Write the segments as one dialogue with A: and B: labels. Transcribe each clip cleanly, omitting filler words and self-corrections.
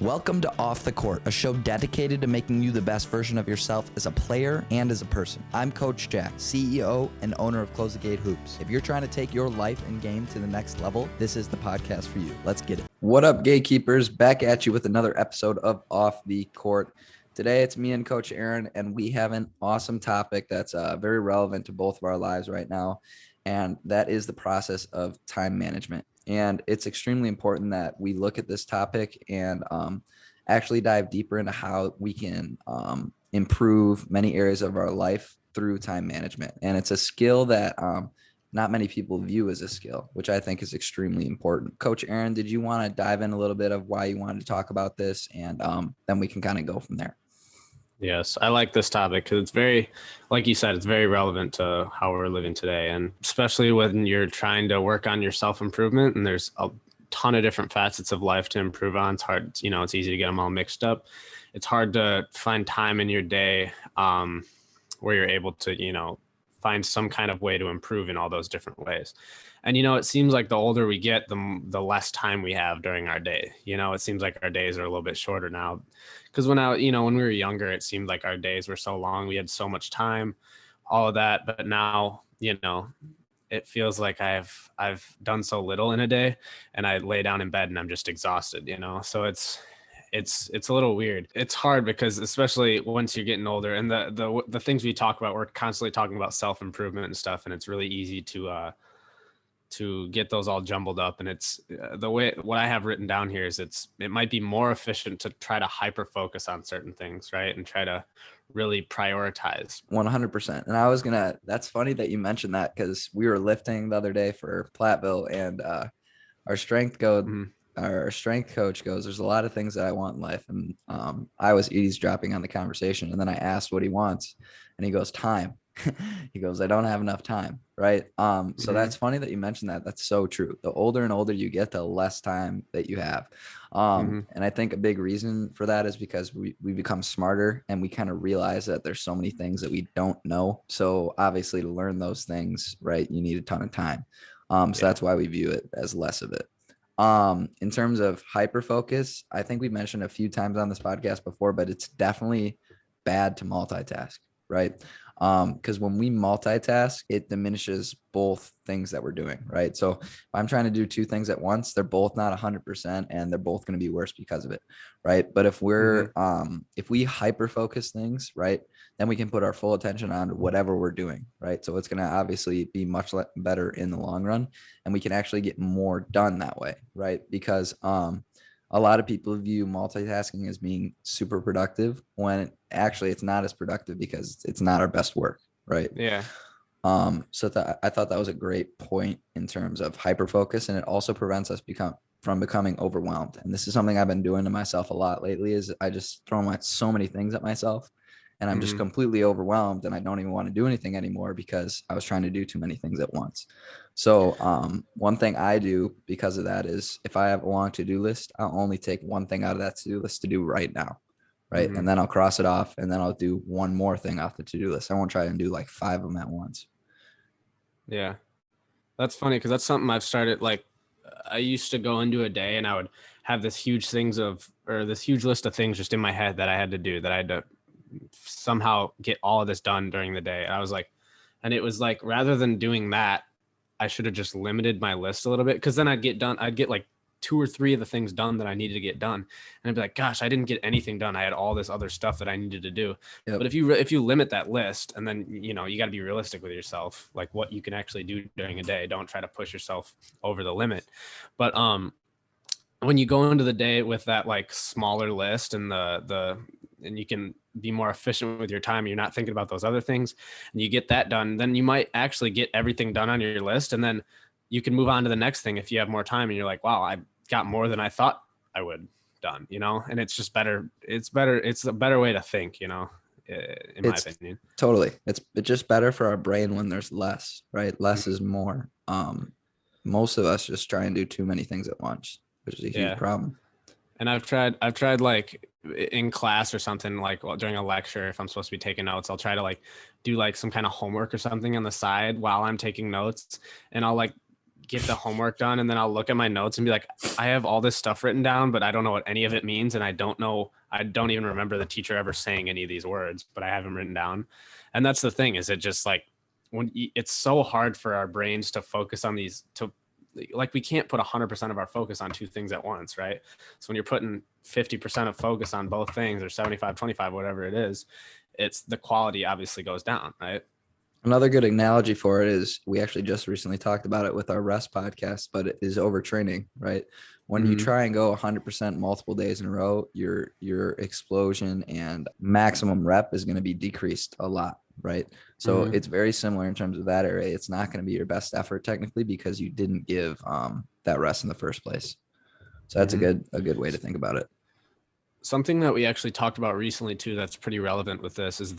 A: Welcome to Off the Court, a show dedicated to making you the best version of yourself as a player and as a person. I'm Coach Jack, CEO and owner of Close the Gate Hoops. If you're trying to take your life and game to the next level, this is the podcast for you. Let's get it. What up, gatekeepers? Back at you with another episode of Off the Court. Today, it's me and Coach Aaron, and we have an awesome topic that's very relevant to both of our lives right now, and that is the process of time management. And it's extremely important that we look at this topic and actually dive deeper into how we can improve many areas of our life through time management. And it's a skill that not many people view as a skill, which I think is extremely important. Coach Aaron, did you want to dive in a little bit of why you wanted to talk about this? And then we can kind of go from there.
B: Yes, I like this topic because it's very, like you said, it's very relevant to how we're living today. And especially when you're trying to work on your self-improvement and there's a ton of different facets of life to improve on. It's hard, it's easy to get them all mixed up. It's hard to find time in your day where you're able to, find some kind of way to improve in all those different ways. And, it seems like the older we get, the less time we have during our day. It seems like our days are a little bit shorter now. Because when we were younger, it seemed like our days were so long. We had so much time, all of that. But now, it feels like I've done so little in a day, and I lay down in bed and I'm just exhausted. So it's a little weird. It's hard because especially once you're getting older, and the things we talk about, we're constantly talking about self-improvement and stuff, and it's really easy to get those all jumbled up. And it's what I have written down here is it might be more efficient to try to hyper focus on certain things, right? And try to really prioritize.
A: 100%. And that's funny that you mentioned that, because we were lifting the other day for Platteville, and our strength coach goes, there's a lot of things that I want in life. And I was eavesdropping on the conversation, and then I asked what he wants, and he goes, time. He goes, I don't have enough time. Right. So that's funny that you mentioned that. That's so true. The older and older you get, the less time that you have. And I think a big reason for that is because we become smarter, and we kind of realize that there's so many things that we don't know. So obviously to learn those things, right, you need a ton of time. That's why we view it as less of it. In terms of hyper focus, I think we mentioned a few times on this podcast before, but it's definitely bad to multitask, right? Because when we multitask, it diminishes both things that we're doing, right? So if I'm trying to do two things at once, they're both not 100%, and they're both going to be worse because of it, right? But if if we hyper focus things, right, then we can put our full attention on whatever we're doing, right? So it's going to obviously be much better in the long run, and we can actually get more done that way, right? Because a lot of people view multitasking as being super productive, when actually it's not as productive, because it's not our best work, right?
B: Yeah.
A: So I thought that was a great point in terms of hyper focus, and it also prevents us from becoming overwhelmed. And this is something I've been doing to myself a lot lately, is I just throw so many things at myself, and I'm just completely overwhelmed, and I don't even want to do anything anymore because I was trying to do too many things at once. So one thing I do because of that is, if I have a long to-do list, I'll only take one thing out of that to-do list to do right now. Right. And then I'll cross it off, and then I'll do one more thing off the to-do list. I won't try and do like 5 of them at once.
B: Yeah. That's funny, because that's something I've started. Like, I used to go into a day and I would have this huge list of things just in my head that I had to do, that I had to somehow get all of this done during the day. And it was like, rather than doing that, I should have just limited my list a little bit, because then I'd get like 2 or 3 of the things done that I needed to get done. And I'd be like, gosh, I didn't get anything done. I had all this other stuff that I needed to do. Yep. But if you limit that list, and then, you got to be realistic with yourself, like what you can actually do during a day. Don't try to push yourself over the limit. But when you go into the day with that like smaller list, and and you can be more efficient with your time, you're not thinking about those other things, and you get that done, then you might actually get everything done on your list. And then you can move on to the next thing if you have more time, and you're like, wow, I got more than I thought I would done, and it's just better. It's a better way to think, in my opinion.
A: Totally. It's just better for our brain when there's less, right? Less is more. Most of us just try and do too many things at once, which is a huge problem.
B: And I've tried like in class or something, like during a lecture, if I'm supposed to be taking notes, I'll try to like do like some kind of homework or something on the side while I'm taking notes, and I'll like get the homework done, and then I'll look at my notes and be like, I have all this stuff written down, but I don't know what any of it means. And I don't even remember the teacher ever saying any of these words, but I have them written down. And that's the thing, is it just like, it's so hard for our brains to focus on these, like, we can't put 100% of our focus on two things at once, right? So when you're putting 50% of focus on both things, or 75-25, whatever it is, it's the quality obviously goes down, right?
A: Another good analogy for it is, we actually just recently talked about it with our rest podcast, but it is overtraining, right? When you try and go 100% multiple days in a row, your explosion and maximum rep is going to be decreased a lot, right? So it's very similar in terms of that area. It's not going to be your best effort technically, because you didn't give that rest in the first place. So that's a good way to think about it.
B: Something that we actually talked about recently too, that's pretty relevant with this, is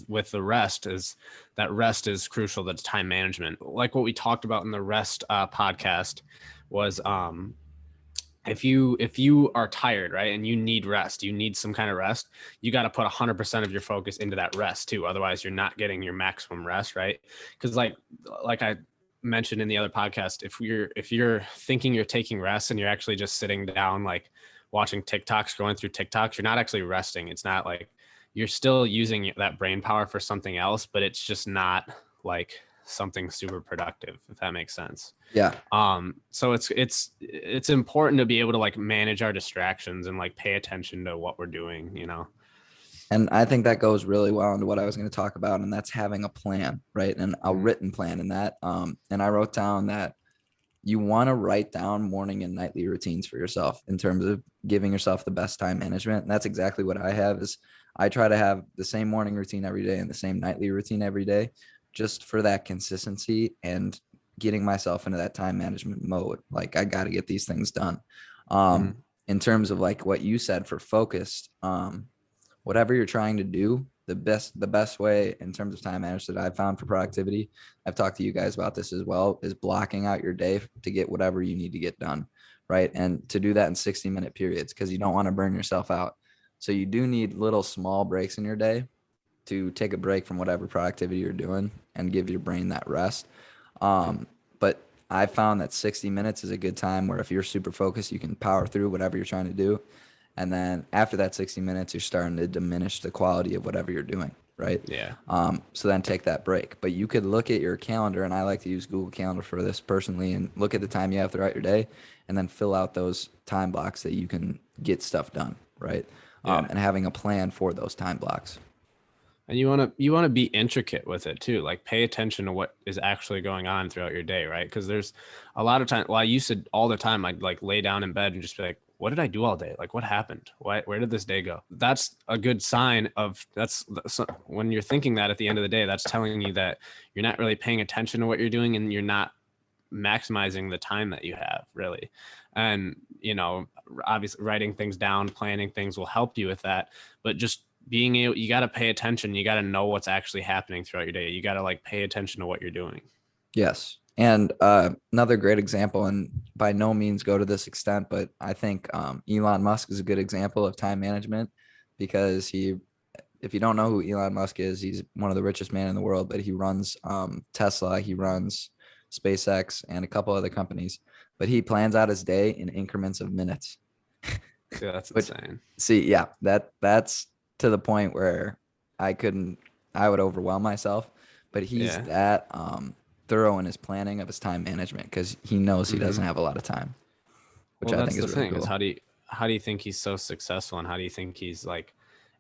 B: with the rest, is that rest is crucial. That's time management. Like what we talked about in the rest podcast was, if you are tired, right, and you need rest, you need some kind of rest, you got to put 100% of your focus into that rest too. Otherwise you're not getting your maximum rest, right? Because like I mentioned in the other podcast, if you're thinking you're taking rest and you're actually just sitting down, like watching TikToks, going through TikToks, you're not actually resting. It's not like, you're still using that brain power for something else, but it's just not like something super productive, if that makes sense.
A: Yeah.
B: So it's important to be able to like manage our distractions and like pay attention to what we're doing, you know?
A: And I think that goes really well into what I was going to talk about, and that's having a plan, right? And a written plan in that. And I wrote down that you want to write down morning and nightly routines for yourself in terms of giving yourself the best time management. And that's exactly what I have. Is I try to have the same morning routine every day and the same nightly routine every day, just for that consistency and getting myself into that time management mode. Like, I got to get these things done. In terms of like what you said for focused, whatever you're trying to do, the best way in terms of time management that I've found for productivity, I've talked to you guys about this as well, is blocking out your day to get whatever you need to get done, right? And to do that in 60-minute periods, because you don't want to burn yourself out. So you do need little small breaks in your day to take a break from whatever productivity you're doing and give your brain that rest. But I found that 60 minutes is a good time where if you're super focused, you can power through whatever you're trying to do. And then after that 60 minutes, you're starting to diminish the quality of whatever you're doing, right?
B: Yeah.
A: So then take that break. But you could look at your calendar, and I like to use Google Calendar for this personally, and look at the time you have throughout your day and then fill out those time blocks that you can get stuff done, right? And having a plan for those time blocks.
B: And you want to be intricate with it too, like pay attention to what is actually going on throughout your day, right? Because there's a lot of time. Well, I used to all the time, I'd like lay down in bed and just be like, what did I do all day? Like, what happened? Where did this day go? That's a good sign of that's when you're thinking that at the end of the day, that's telling you that you're not really paying attention to what you're doing, and you're not maximizing the time that you have, really. And, you know, obviously writing things down, planning things will help you with that, but just being able, you got to pay attention. You got to know what's actually happening throughout your day. You got to like pay attention to what you're doing.
A: Yes. And another great example, and by no means go to this extent, but I think Elon Musk is a good example of time management, because if you don't know who Elon Musk is, he's one of the richest men in the world, but he runs Tesla, he runs SpaceX, and a couple other companies, but he plans out his day in increments of minutes.
B: Yeah, that's insane.
A: See, yeah, that's to the point where I would overwhelm myself, but he's that thorough in his planning of his time management, because he knows he doesn't have a lot of time, which I think is really cool.
B: Is how do you think he's so successful, and how do you think he's like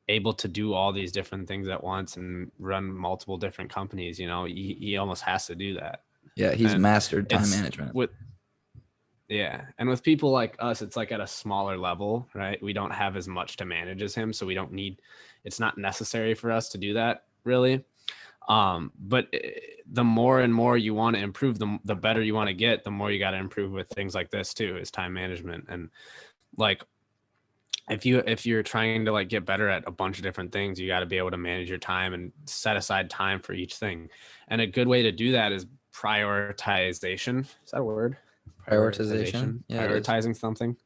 B: able to do all these different things at once and run multiple different companies? You know, he almost has to do that.
A: Yeah, he's mastered time management.
B: And with people like us, it's like at a smaller level, right? We don't have as much to manage as him, so it's not necessary for us to do that, really. But the more and more you want to improve, the better you want to get, the more you got to improve with things like this too, is time management. And like, if you're trying to like get better at a bunch of different things, you got to be able to manage your time and set aside time for each thing. And a good way to do that is prioritization. Is that a word?
A: Prioritization. Yeah,
B: prioritizing something.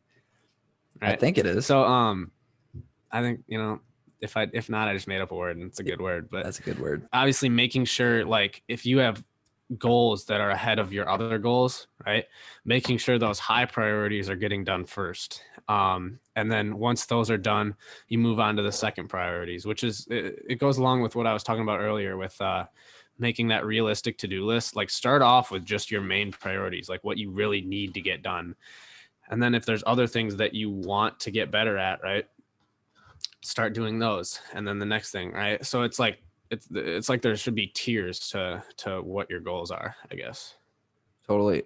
A: Right? I think it is.
B: So, I think, you know, if not, I just made up a word, and it's a good word, but
A: that's a good word.
B: Obviously making sure, like, if you have goals that are ahead of your other goals, right? Making sure those high priorities are getting done first. And then once those are done, you move on to the second priorities, which is, it goes along with what I was talking about earlier with making that realistic to-do list. Like start off with just your main priorities, like what you really need to get done. And then if there's other things that you want to get better at, right, start doing those. And then the next thing, right? So it's like, it's like there should be tiers to what your goals are, I guess.
A: Totally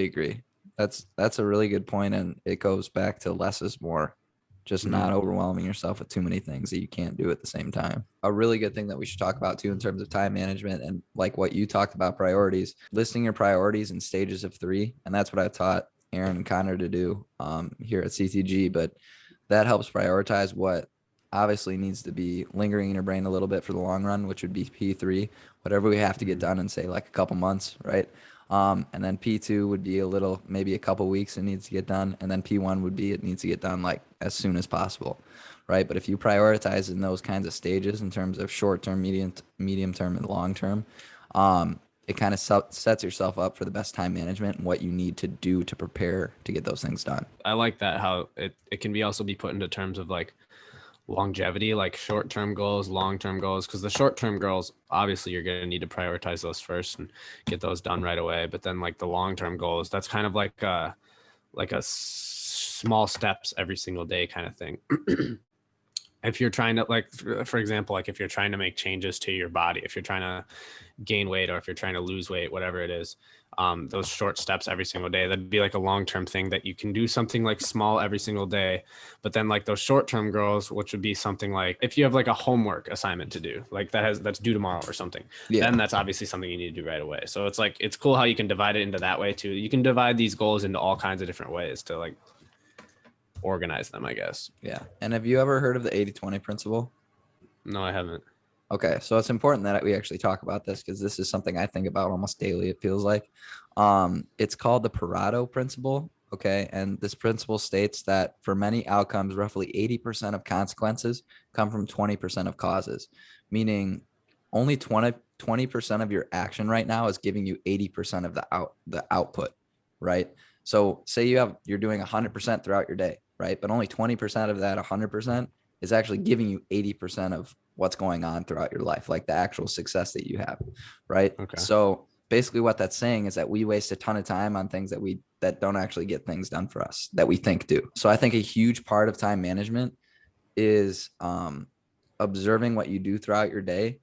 A: agree. That's a really good point, and it goes back to less is more. Just not overwhelming yourself with too many things that you can't do at the same time. A really good thing that we should talk about too in terms of time management and like what you talked about, priorities, listing your priorities in stages of 3. And that's what I taught Aaron and Connor to do here at CTG. But that helps prioritize what obviously needs to be lingering in your brain a little bit for the long run, which would be P3, whatever we have to get done in, say, like a couple months, right? And then P2 would be maybe a couple weeks it needs to get done. And then P1 would be it needs to get done like as soon as possible, right? But if you prioritize in those kinds of stages in terms of short term, medium term, and long term, it kind of sets yourself up for the best time management and what you need to do to prepare to get those things done.
B: I like that, how it can be also be put into terms of like longevity, like short-term goals, long-term goals, because the short-term goals, obviously you're going to need to prioritize those first and get those done right away. But then like the long-term goals, that's kind of like a small steps every single day kind of thing. If you're trying to, like, for example, like if you're trying to make changes to your body, if you're trying to gain weight or if you're trying to lose weight, whatever it is, those short steps every single day, that'd be like a long-term thing that you can do something like small every single day. But then like those short-term goals, which would be something like if you have like a homework assignment to do, like that's due tomorrow or something, then that's obviously something you need to do right away. So it's like, it's cool how you can divide it into that way too. You can divide these goals into all kinds of different ways to like organize them, I guess.
A: Yeah. And have you ever heard of the 80-20 principle?
B: No, I haven't.
A: Okay, so it's important that we actually talk about this because this is something I think about almost daily, it feels like. It's called the Parado Principle, okay? And this principle states that for many outcomes, roughly 80% of consequences come from 20% of causes, meaning only 20% of your action right now is giving you 80% of the output, right? So say you're doing 100% throughout your day, right? But only 20% of that 100% is actually giving you 80% of what's going on throughout your life, like the actual success that you have, right?
B: Okay.
A: So basically what that's saying is that we waste a ton of time on things that don't actually get things done for us that we think do. So I think a huge part of time management is observing what you do throughout your day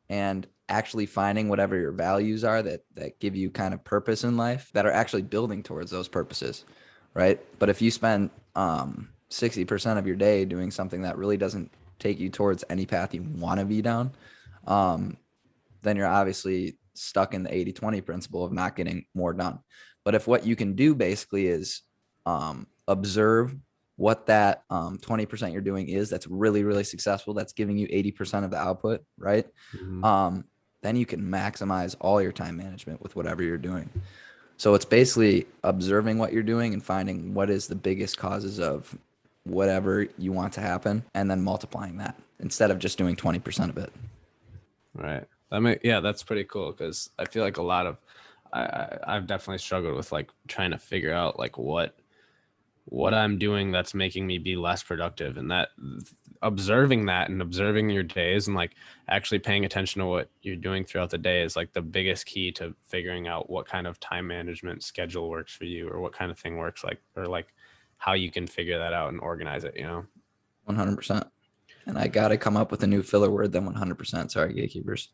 A: and actually finding whatever your values are that give you kind of purpose in life, that are actually building towards those purposes, right? But if you spend 60% of your day doing something that really doesn't take you towards any path you want to be down, then you're obviously stuck in the 80-20 principle of not getting more done. But if what you can do basically is observe what that 20% you're doing is that's really, really successful, that's giving you 80% of the output, right? Then you can maximize all your time management with whatever you're doing. So it's basically observing what you're doing and finding what is the biggest causes of whatever you want to happen, and then multiplying that instead of just doing 20% of it.
B: Right. That's pretty cool, because I feel like a lot of I've definitely struggled with like trying to figure out like what I'm doing that's making me be less productive, and that observing that and observing your days and like actually paying attention to what you're doing throughout the day is like the biggest key to figuring out what kind of time management schedule works for you, or what kind of thing works, like, or like how you can figure that out and organize it,
A: 100%. And I got to come up with a new filler word than 100%. Sorry, gatekeepers.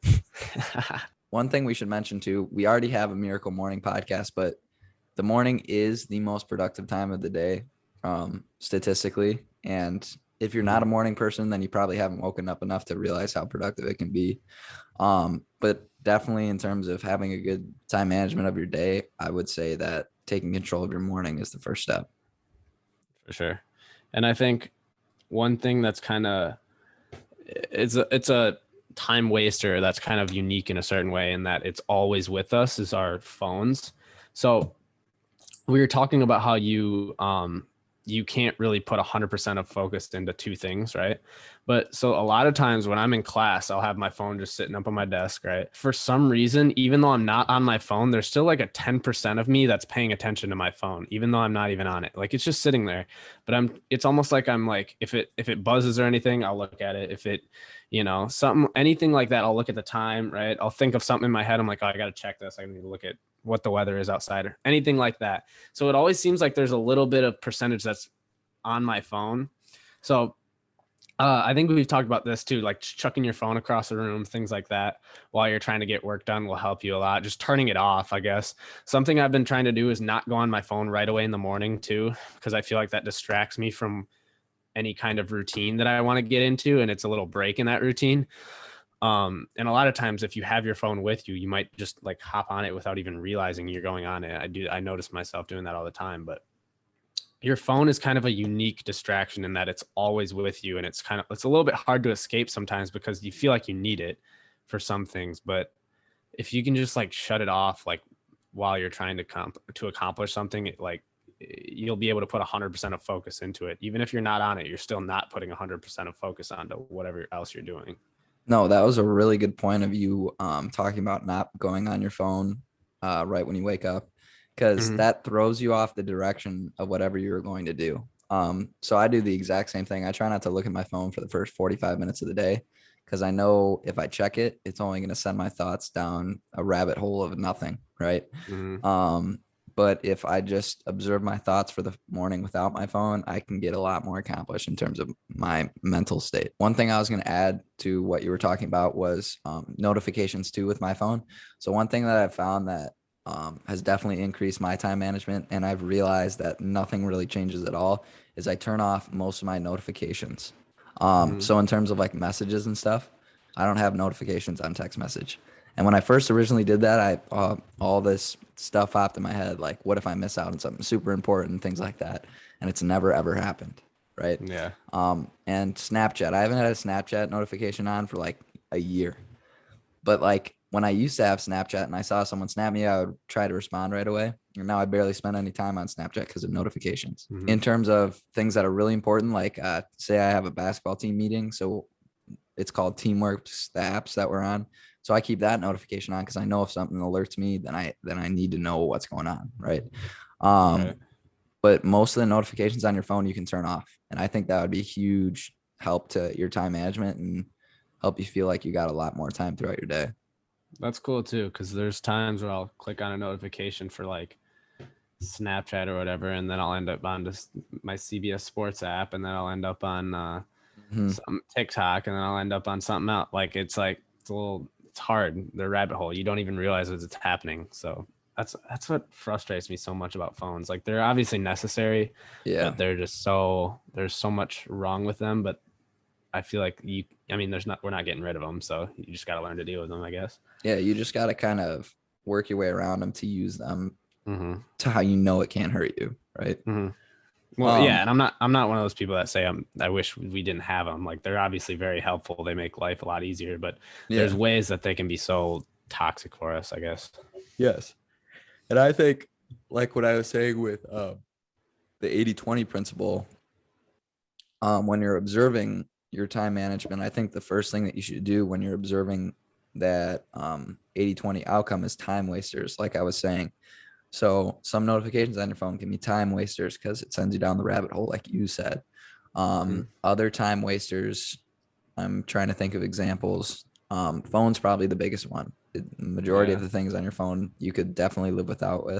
A: One thing we should mention too, we already have a Miracle Morning podcast, but the morning is the most productive time of the day, statistically. And if you're not a morning person, then you probably haven't woken up enough to realize how productive it can be. But definitely in terms of having a good time management of your day, I would say that taking control of your morning is the first step.
B: For sure. And I think one thing that's kind of, it's a time waster that's kind of unique in a certain way, in that it's always with us, is our phones. So we were talking about how you you can't really put 100% of focus into two things, right? But so a lot of times when I'm in class, I'll have my phone just sitting up on my desk, right? For some reason, even though I'm not on my phone, there's still like a 10% of me that's paying attention to my phone, even though I'm not even on it. Like it's just sitting there. But it's almost like I'm like, if it buzzes or anything, I'll look at it. If it, anything like that, I'll look at the time, right? I'll think of something in my head. I'm like, oh, I got to check this. I need to look at what the weather is outside or anything like that. So it always seems like there's a little bit of percentage that's on my phone. So I think we've talked about this too, like chucking your phone across the room, things like that while you're trying to get work done will help you a lot. Just turning it off, I guess. Something I've been trying to do is not go on my phone right away in the morning too, because I feel like that distracts me from any kind of routine that I want to get into. And it's a little break in that routine. And a lot of times if you have your phone with you, you might just like hop on it without even realizing you're going on it. I notice myself doing that all the time, but your phone is kind of a unique distraction in that it's always with you. And it's a little bit hard to escape sometimes because you feel like you need it for some things. But if you can just like shut it off, like while you're trying to accomplish something, you'll be able to put 100% of focus into it. Even if you're not on it, you're still not putting 100% of focus onto whatever else you're doing.
A: No, that was a really good point of you talking about not going on your phone right when you wake up, because that throws you off the direction of whatever you're going to do. So I do the exact same thing. I try not to look at my phone for the first 45 minutes of the day, because I know if I check it, it's only going to send my thoughts down a rabbit hole of nothing, right? But if I just observe my thoughts for the morning without my phone, I can get a lot more accomplished in terms of my mental state. One thing I was going to add to what you were talking about was notifications too with my phone. So one thing that I've found that has definitely increased my time management, and I've realized that nothing really changes at all, is I turn off most of my notifications. So in terms of like messages and stuff, I don't have notifications on text message. And when I first originally did that, all this stuff popped in my head, like, what if I miss out on something super important, things like that. And it's never, ever happened. Right.
B: Yeah.
A: And Snapchat, I haven't had a Snapchat notification on for like a year. But like when I used to have Snapchat and I saw someone snap me, I would try to respond right away. And now I barely spend any time on Snapchat because of notifications. In terms of things that are really important, like say I have a basketball team meeting. So it's called Teamworks, the apps that we're on. So I keep that notification on because I know if something alerts me, then I need to know what's going on, right?
B: Right.
A: But most of the notifications on your phone you can turn off, and I think that would be a huge help to your time management and help you feel like you got a lot more time throughout your day.
B: That's cool too, because there's times where I'll click on a notification for like Snapchat or whatever, and then I'll end up on my CBS Sports app, and then I'll end up on some TikTok, and then I'll end up on something else. Like it's hard, the rabbit hole. You don't even realize it's happening. So that's what frustrates me so much about phones. Like they're obviously necessary, but there's so much wrong with them. But I feel like we're not getting rid of them. So you just got to learn to deal with them, I guess.
A: Yeah. You just got to kind of work your way around them to use them to how you know it can't hurt you. Right.
B: Well, yeah, and I'm not one of those people that say I wish we didn't have them. Like they're obviously very helpful. They make life a lot easier, but there's ways that they can be so toxic for us, I guess.
A: Yes. And I think like what I was saying with the 80-20 principle, when you're observing your time management, I think the first thing that you should do when you're observing that 80-20 outcome is time wasters, like I was saying. So some notifications on your phone can be time wasters because it sends you down the rabbit hole, like you said. Other time wasters, I'm trying to think of examples. Phone's probably the biggest one. The majority of the things on your phone you could definitely live without.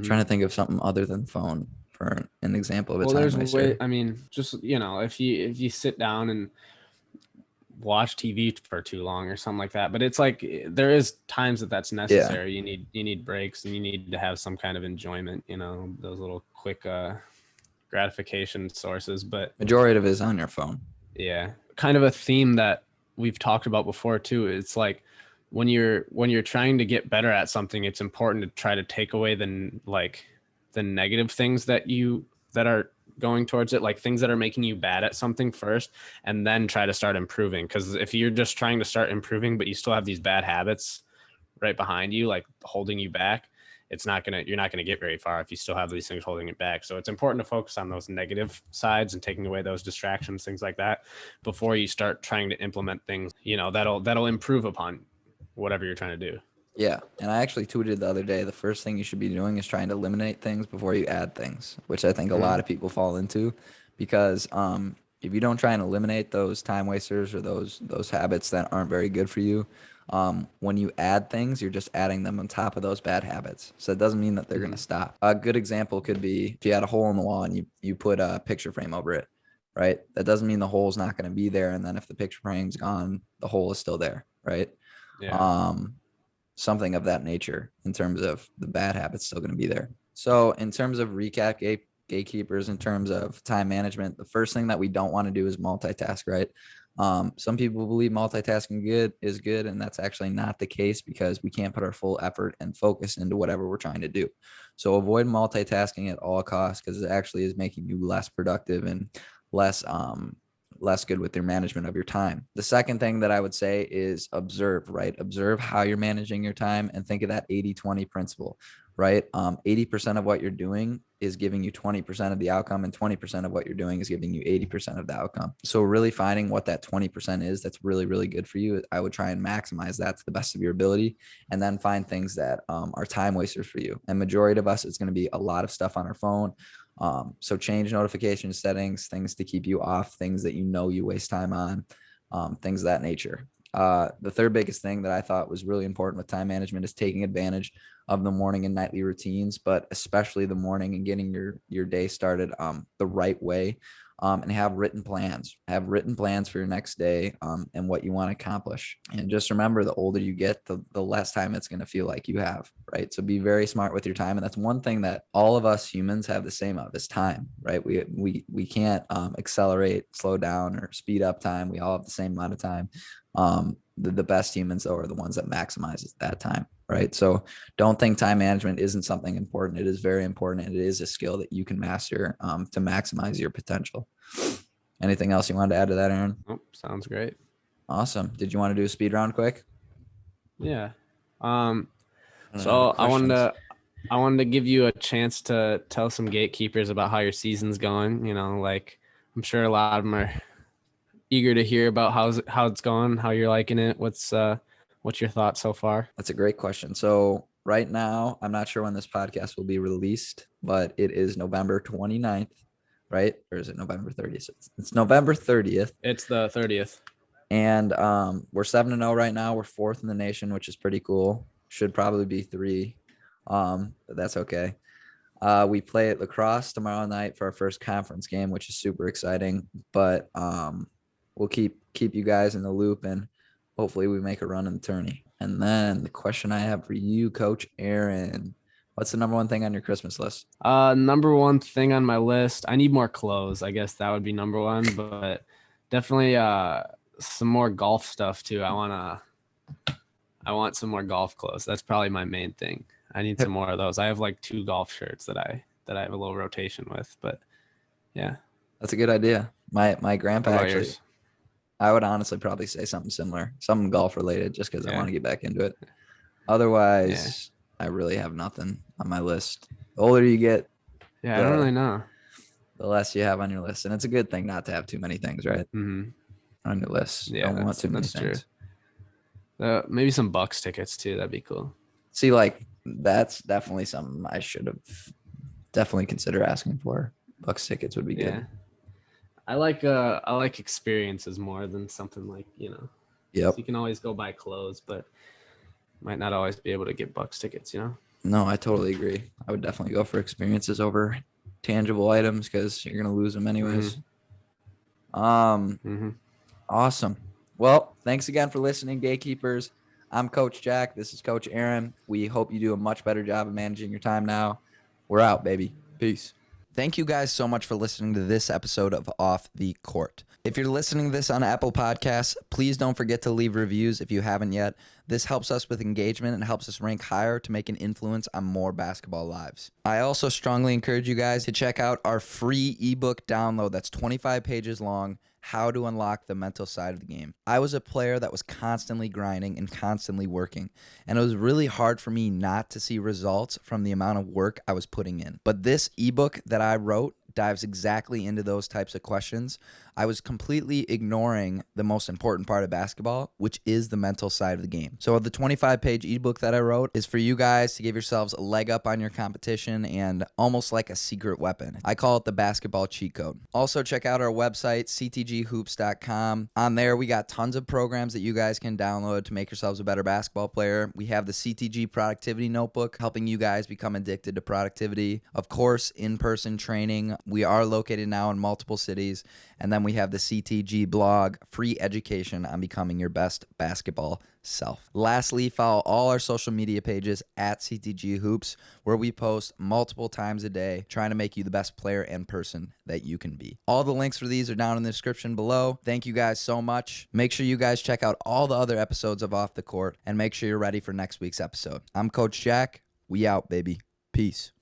A: Trying to think of something other than phone for an example of a time waster.
B: Just if you sit down and watch TV for too long or something like that, but it's like there is times that's necessary. You need breaks, and you need to have some kind of enjoyment, those little quick gratification sources. But
A: majority of it is on your phone.
B: Yeah, kind of a theme that we've talked about before too. It's like when you're trying to get better at something, it's important to try to take away the negative things that are going towards it, like things that are making you bad at something first, and then try to start improving. Because if you're just trying to start improving but you still have these bad habits right behind you, like holding you back, you're not gonna get very far if you still have these things holding it back. So it's important to focus on those negative sides and taking away those distractions, things like that, before you start trying to implement things, that'll improve upon whatever you're trying to do.
A: Yeah. And I actually tweeted the other day, the first thing you should be doing is trying to eliminate things before you add things, which I think a lot of people fall into, because if you don't try and eliminate those time wasters or those habits that aren't very good for you, when you add things, you're just adding them on top of those bad habits. So it doesn't mean that they're going to stop. A good example could be if you had a hole in the wall and you put a picture frame over it, right? That doesn't mean the hole's not going to be there. And then if the picture frame's gone, the hole is still there, right?
B: Yeah.
A: Something of that nature in terms of the bad habits still going to be there. So in terms of recap gatekeepers, in terms of time management, the first thing that we don't want to do is multitask, right? Some people believe multitasking is good, and that's actually not the case because we can't put our full effort and focus into whatever we're trying to do. So avoid multitasking at all costs, because it actually is making you less productive and less good with your management of your time. The second thing that I would say is observe, right? Observe how you're managing your time and think of that 80-20 principle, right? 80% of what you're doing is giving you 20% of the outcome, and 20% of what you're doing is giving you 80% of the outcome. So really finding what that 20% is that's really, really good for you. I would try and maximize that to the best of your ability, and then find things that are time wasters for you. And majority of us, it's going to be a lot of stuff on our phone. So change notification settings, things to keep you off, things that you waste time on, things of that nature. The third biggest thing that I thought was really important with time management is taking advantage of the morning and nightly routines, but especially the morning, and getting your day started the right way. And have written plans for your next day, and what you want to accomplish. And just remember, the older you get, the less time it's going to feel like you have, right? So be very smart with your time. And that's one thing that all of us humans have the same of, is time, right? We can't accelerate, slow down, or speed up time. We all have the same amount of time. The best humans, though, are the ones that maximize that time, right? So don't think time management isn't something important. It is very important, and it is a skill that you can master to maximize your potential. Anything else you wanted to add to that, Aaron?
B: Oh, sounds great.
A: Awesome. Did you want to do a speed round quick?
B: Yeah. So I wanted to give you a chance to tell some gatekeepers about how your season's going. I'm sure a lot of them are eager to hear about how it's going, how you're liking it. What's your thoughts so far?
A: That's a great question. So right now, I'm not sure when this podcast will be released, but it is November 29th, right? Or is it November 30th? It's November 30th.
B: It's the 30th.
A: And we're 7-0 right now. We're 4th in the nation, which is pretty cool. Should probably be 3. But that's okay. We play at lacrosse tomorrow night for our first conference game, which is super exciting. But we'll keep you guys in the loop, and hopefully we make a run in the tourney. And then the question I have for you, Coach Aaron, what's the number one thing on your Christmas list?
B: Number one thing on my list, I need more clothes. I guess that would be number one, but definitely some more golf stuff too. I want some more golf clothes. That's probably my main thing. I need some more of those. I have like 2 golf shirts that I have a little rotation with, but yeah.
A: That's a good idea. My grandpa actually,
B: yours?
A: I would honestly probably say something similar, something golf related, just because I
B: Yeah.
A: want to get back into it. Otherwise, I really have nothing on my list. The older you get,
B: I don't really know.
A: the less you have on your list. And it's a good thing not to have too many things, right?
B: Mm-hmm.
A: On your list.
B: Yeah,
A: Don't want too many things.
B: True. Maybe some Bucks tickets too. That'd be cool.
A: See, like, that's definitely something I should have definitely consider asking for. Bucks tickets would be good.
B: Yeah. I like experiences more than something like,
A: Yep.
B: So you can always go buy clothes, but might not always be able to get Bucks tickets,
A: No, I totally agree. I would definitely go for experiences over tangible items, because you're gonna lose them anyways. Awesome. Well, thanks again for listening, Gatekeepers. I'm Coach Jack. This is Coach Aaron. We hope you do a much better job of managing your time now. We're out, baby. Peace. Thank you guys so much for listening to this episode of Off the Court. If you're listening to this on Apple Podcasts, please don't forget to leave reviews if you haven't yet. This helps us with engagement and helps us rank higher to make an influence on more basketball lives. I also strongly encourage you guys to check out our free ebook download that's 25 pages long, How to Unlock the Mental Side of the Game. I was a player that was constantly grinding and constantly working, and it was really hard for me not to see results from the amount of work I was putting in. But this ebook that I wrote dives exactly into those types of questions. I was completely ignoring the most important part of basketball, which is the mental side of the game. So the 25-page ebook that I wrote is for you guys to give yourselves a leg up on your competition and almost like a secret weapon. I call it the basketball cheat code. Also, check out our website, ctghoops.com. On there, we got tons of programs that you guys can download to make yourselves a better basketball player. We have the CTG Productivity Notebook, helping you guys become addicted to productivity. Of course, in-person training. We are located now in multiple cities. And then we have the CTG blog, free education on becoming your best basketball self. Lastly, follow all our social media pages at CTG Hoops, where we post multiple times a day, trying to make you the best player and person that you can be. All the links for these are down in the description below. Thank you guys so much. Make sure you guys check out all the other episodes of Off the Court, and make sure you're ready for next week's episode. I'm Coach Jack. We out, baby. Peace.